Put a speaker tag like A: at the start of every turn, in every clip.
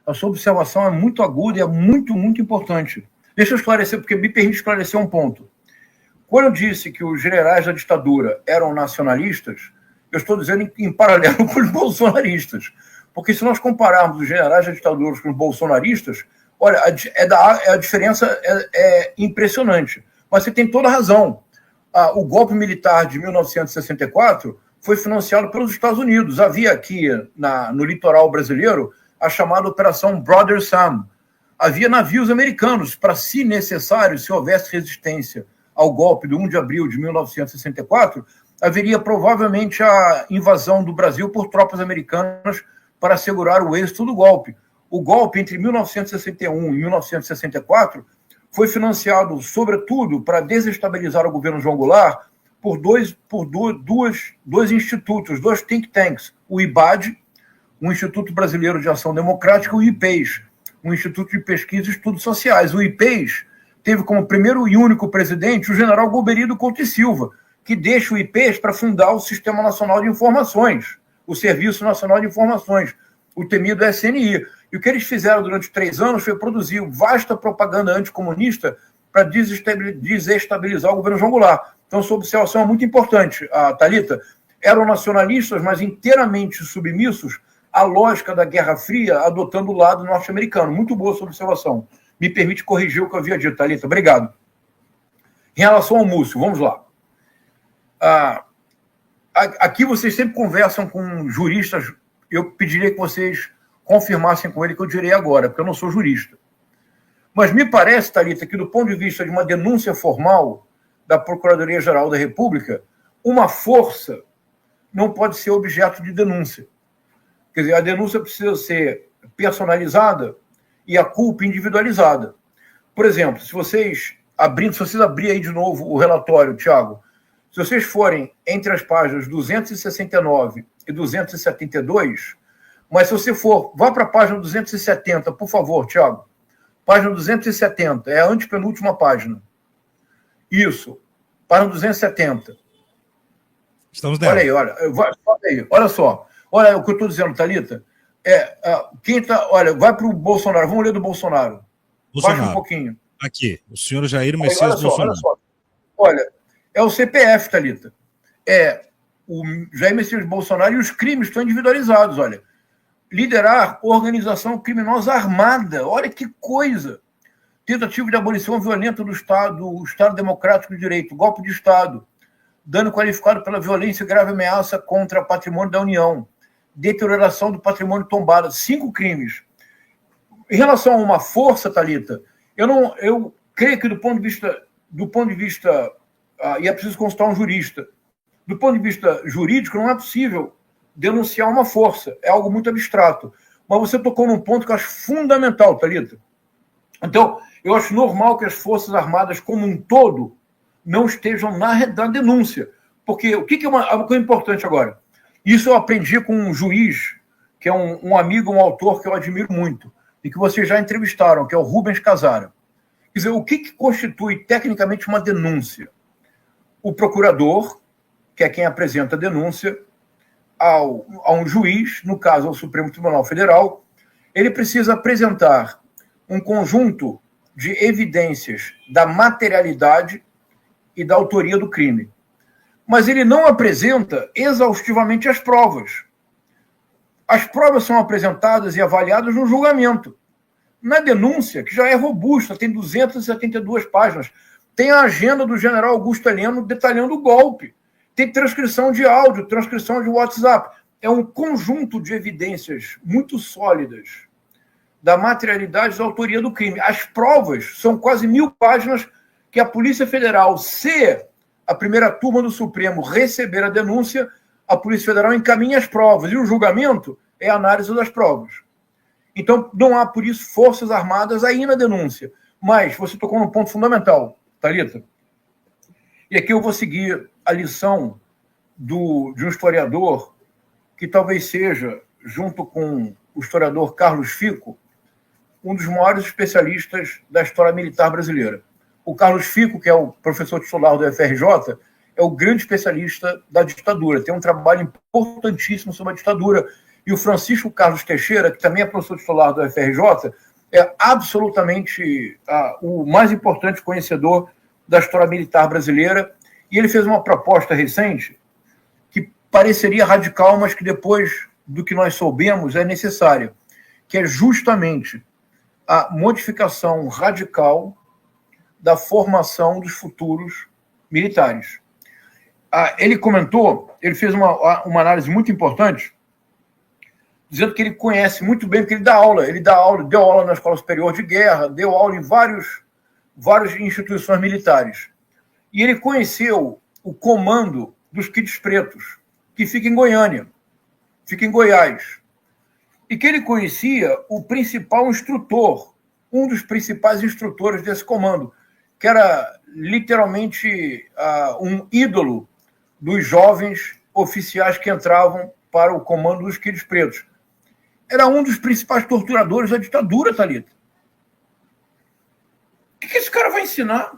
A: A sua observação é muito aguda e é muito, muito importante. Deixa eu esclarecer, porque me permite esclarecer um ponto. Quando eu disse que os generais da ditadura eram nacionalistas, eu estou dizendo em paralelo com os bolsonaristas. Porque se nós compararmos os generais da ditadura com os bolsonaristas, olha, a diferença é impressionante. Mas você tem toda a razão. O golpe militar de 1964 foi financiado pelos Estados Unidos. Havia aqui no litoral brasileiro a chamada Operação Brother Sam. Havia navios americanos para, se necessário, se houvesse resistência ao golpe do 1 de abril de 1964, haveria provavelmente a invasão do Brasil por tropas americanas para assegurar o êxito do golpe. O golpe entre 1961 e 1964 foi financiado, sobretudo, para desestabilizar o governo João Goulart por dois institutos, dois think tanks, o IBAD, o Instituto Brasileiro de Ação Democrática, e o IPES, o Instituto de Pesquisa e Estudos Sociais. O IPES teve como primeiro e único presidente o general Golbery Couto e Silva, que deixa o IPES para fundar o Sistema Nacional de Informações, o Serviço Nacional de Informações, o temido SNI. E o que eles fizeram durante 3 anos foi produzir vasta propaganda anticomunista para desestabilizar o governo João Goulart. Então, sua observação é muito importante, Thalita. Eram nacionalistas, mas inteiramente submissos à lógica da Guerra Fria, adotando o lado norte-americano. Muito boa sua observação. Me permite corrigir o que eu havia dito, Thalita. Obrigado. Em relação ao Múcio, vamos lá. Aqui vocês sempre conversam com juristas. Eu pediria que vocês confirmassem com ele que eu direi agora, porque eu não sou jurista. Mas me parece, Thalita, que do ponto de vista de uma denúncia formal da Procuradoria-Geral da República, uma força não pode ser objeto de denúncia. Quer dizer, a denúncia precisa ser personalizada e a culpa individualizada. Por exemplo, se vocês abrirem aí de novo o relatório, Tiago, se vocês forem entre as páginas 269 e 272, mas se você vá para a página 270, por favor, Tiago. Página 270, é a antepenúltima página. Isso, página 270.
B: Estamos nela.
A: Olha aí, olha só. Olha o que eu estou dizendo, Thalita. Olha, vai para o Bolsonaro. Vamos ler do Bolsonaro. Baixa um pouquinho.
B: Aqui, o senhor Jair Messias Bolsonaro.
A: Olha só. Olha, é o CPF, Thalita. É o Jair Messias Bolsonaro e os crimes estão individualizados, olha. Liderar organização criminosa armada. Olha que coisa. Tentativa de abolição violenta do Estado, o Estado Democrático de Direito, golpe de Estado, dano qualificado pela violência e grave ameaça contra patrimônio da União, deterioração do patrimônio tombado, 5 crimes. Em relação a uma força, Thalita, eu creio que do ponto de vista, e é preciso consultar um jurista, do ponto de vista jurídico, não é possível denunciar uma força, é algo muito abstrato. Mas você tocou num ponto que eu acho fundamental, Thalita. Então, eu acho normal que as Forças Armadas como um todo não estejam na denúncia. Porque o que é uma coisa importante agora? Isso eu aprendi com um juiz, que é um amigo, um autor que eu admiro muito, e que vocês já entrevistaram, que é o Rubens Casara. Quer dizer, o que constitui tecnicamente uma denúncia? O procurador, que é quem apresenta a denúncia, a um juiz, no caso ao Supremo Tribunal Federal, ele precisa apresentar um conjunto de evidências da materialidade e da autoria do crime. Mas ele não apresenta exaustivamente as provas. As provas são apresentadas e avaliadas no julgamento. Na denúncia, que já é robusta, tem 272 páginas, tem a agenda do general Augusto Heleno detalhando o golpe. Tem transcrição de áudio, transcrição de WhatsApp. É um conjunto de evidências muito sólidas da materialidade e da autoria do crime. As provas são quase 1000 páginas que a Polícia Federal, se a primeira turma do Supremo receber a denúncia, a Polícia Federal encaminha as provas. E o julgamento é a análise das provas. Então, não há, por isso, Forças Armadas aí na denúncia. Mas você tocou num ponto fundamental, Thalita. E aqui eu vou seguir a lição de um historiador que talvez seja, junto com o historiador Carlos Fico, um dos maiores especialistas da história militar brasileira. O Carlos Fico, que é o professor titular do FRJ, é o grande especialista da ditadura. Tem um trabalho importantíssimo sobre a ditadura, e o Francisco Carlos Teixeira, que também é professor titular do FRJ, é absolutamente o mais importante conhecedor da história militar brasileira, e ele fez uma proposta recente que pareceria radical, mas que depois do que nós soubemos é necessária, que é justamente a modificação radical da formação dos futuros militares. Ele comentou, ele fez uma análise muito importante, dizendo que ele conhece muito bem, porque ele deu aula na Escola Superior de Guerra, deu aula em várias instituições militares. E ele conheceu o comando dos Quites Pretos, que fica em Goiânia, fica em Goiás. E que ele conhecia o principal instrutor, um dos principais instrutores desse comando, que era literalmente um ídolo dos jovens oficiais que entravam para o comando dos Quites Pretos. Era um dos principais torturadores da ditadura, Thalita. O que esse cara vai ensinar?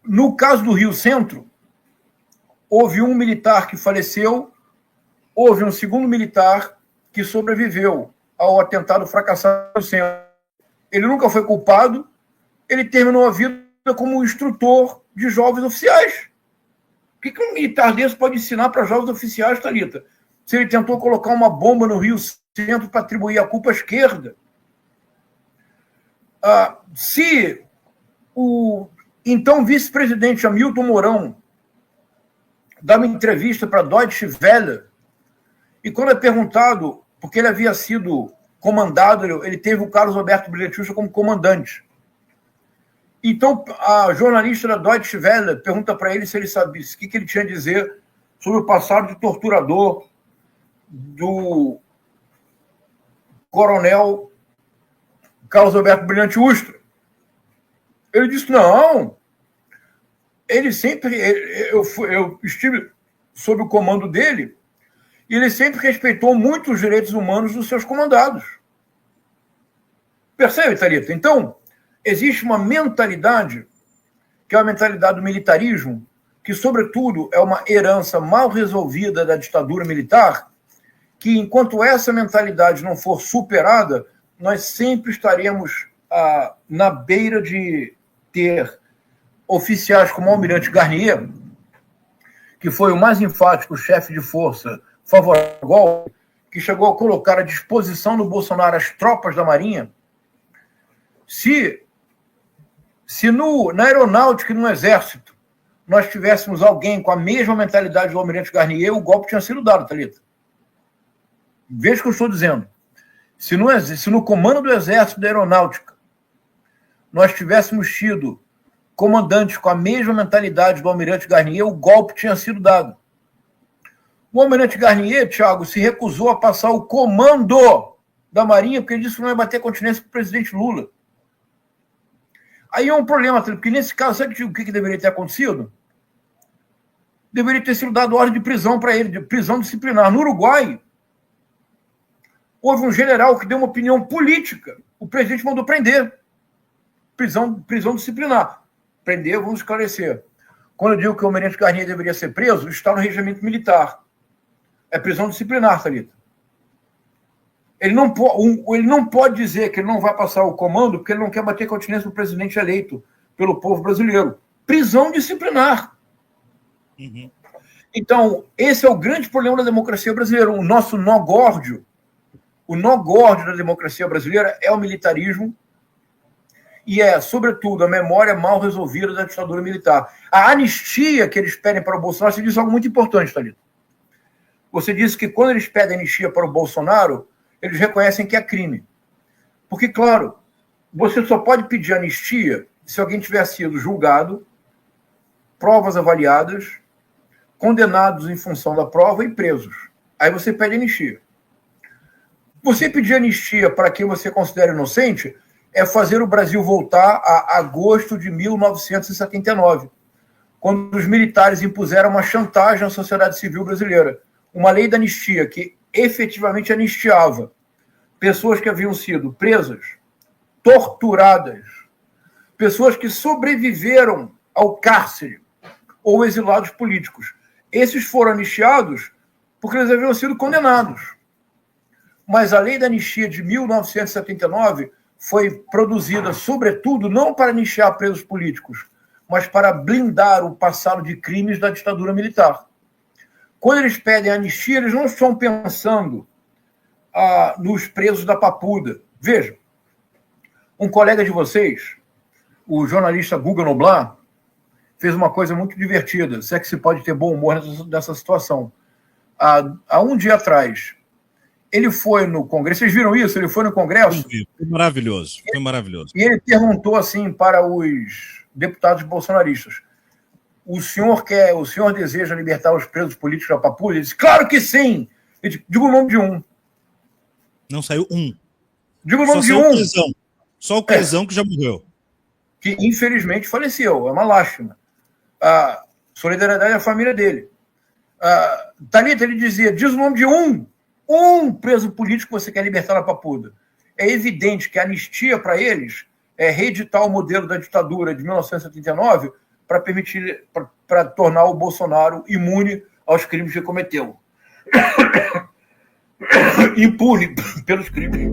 A: No caso do Rio Centro, houve um militar que faleceu, houve um segundo militar que sobreviveu ao atentado fracassado do centro. Ele nunca foi culpado, ele terminou a vida como instrutor de jovens oficiais. O que um militar desse pode ensinar para jovens oficiais, Thalita? Se ele tentou colocar uma bomba no Rio Centro para atribuir a culpa à esquerda. Se o então vice-presidente Hamilton Mourão dá uma entrevista para a Deutsche Welle, e quando é perguntado, porque ele havia sido comandado, ele teve o Carlos Alberto Brilhante Usta como comandante. Então, a jornalista da Deutsche Welle pergunta para ele se ele sabia o que ele tinha a dizer sobre o passado de torturador do coronel Carlos Alberto Brilhante Usta. Ele disse, não, ele sempre, eu estive sob o comando dele, e ele sempre respeitou muito os direitos humanos dos seus comandados. Percebe, Thalita? Então, existe uma mentalidade, que é a mentalidade do militarismo, que, sobretudo, é uma herança mal resolvida da ditadura militar, que, enquanto essa mentalidade não for superada, nós sempre estaremos na beira de ter oficiais como o almirante Garnier, que foi o mais enfático chefe de força favorável ao golpe, que chegou a colocar à disposição do Bolsonaro as tropas da Marinha. Se na aeronáutica e no exército nós tivéssemos alguém com a mesma mentalidade do almirante Garnier, o golpe tinha sido dado, Thalita. Veja o que eu estou dizendo. Se no comando do exército da aeronáutica nós tivéssemos tido comandantes com a mesma mentalidade do almirante Garnier, o golpe tinha sido dado. O almirante Garnier, Thiago, se recusou a passar o comando da Marinha porque ele disse que não ia bater continência para o presidente Lula. Aí é um problema, porque nesse caso, sabe o que deveria ter acontecido? Deveria ter sido dado ordem de prisão para ele, de prisão disciplinar. No Uruguai, houve um general que deu uma opinião política. O presidente mandou prender. Prisão disciplinar. Prender, vamos esclarecer. Quando eu digo que o almirante Garnier deveria ser preso, está no regimento militar. É prisão disciplinar, Thalita. Ele não pode dizer que ele não vai passar o comando porque ele não quer bater continência no presidente eleito pelo povo brasileiro. Prisão disciplinar. Uhum. Então, esse é o grande problema da democracia brasileira. O nosso nó górdio da democracia brasileira é o militarismo e é, sobretudo, a memória mal resolvida da ditadura militar. A anistia que eles pedem para o Bolsonaro, você disse algo muito importante, Thalita. Você disse que quando eles pedem anistia para o Bolsonaro, eles reconhecem que é crime. Porque, claro, você só pode pedir anistia se alguém tiver sido julgado, provas avaliadas, condenados em função da prova e presos. Aí você pede anistia. Você pedir anistia para quem você considera inocente é fazer o Brasil voltar a agosto de 1979, quando os militares impuseram uma chantagem à sociedade civil brasileira. Uma lei da anistia que efetivamente anistiava pessoas que haviam sido presas, torturadas, pessoas que sobreviveram ao cárcere ou exilados políticos. Esses foram anistiados porque eles haviam sido condenados. Mas a lei da anistia de 1979 foi produzida, sobretudo, não para anistiar presos políticos, mas para blindar o passado de crimes da ditadura militar. Quando eles pedem anistia, eles não estão pensando nos presos da Papuda. Vejam, um colega de vocês, o jornalista Guga Noblar, fez uma coisa muito divertida, se é que se pode ter bom humor nessa situação. Há um dia atrás, ele foi no Congresso, vocês viram isso? Ele foi no Congresso?
B: Foi maravilhoso, foi maravilhoso.
A: E ele perguntou assim para os deputados bolsonaristas: o senhor deseja libertar os presos políticos da Papuda? Ele disse: claro que sim! Ele disse: diga o nome de um.
B: Não saiu um.
A: Diga o nome de um.
B: Só o Crezão que já morreu.
A: Que infelizmente faleceu, é uma lástima. Solidariedade à família dele. Thalita, ele dizia: diz o nome de um preso político que você quer libertar da Papuda. É evidente que a anistia para eles é reeditar o modelo da ditadura de 1979 para permitir, para tornar o Bolsonaro imune aos crimes que cometeu. Impune pelos crimes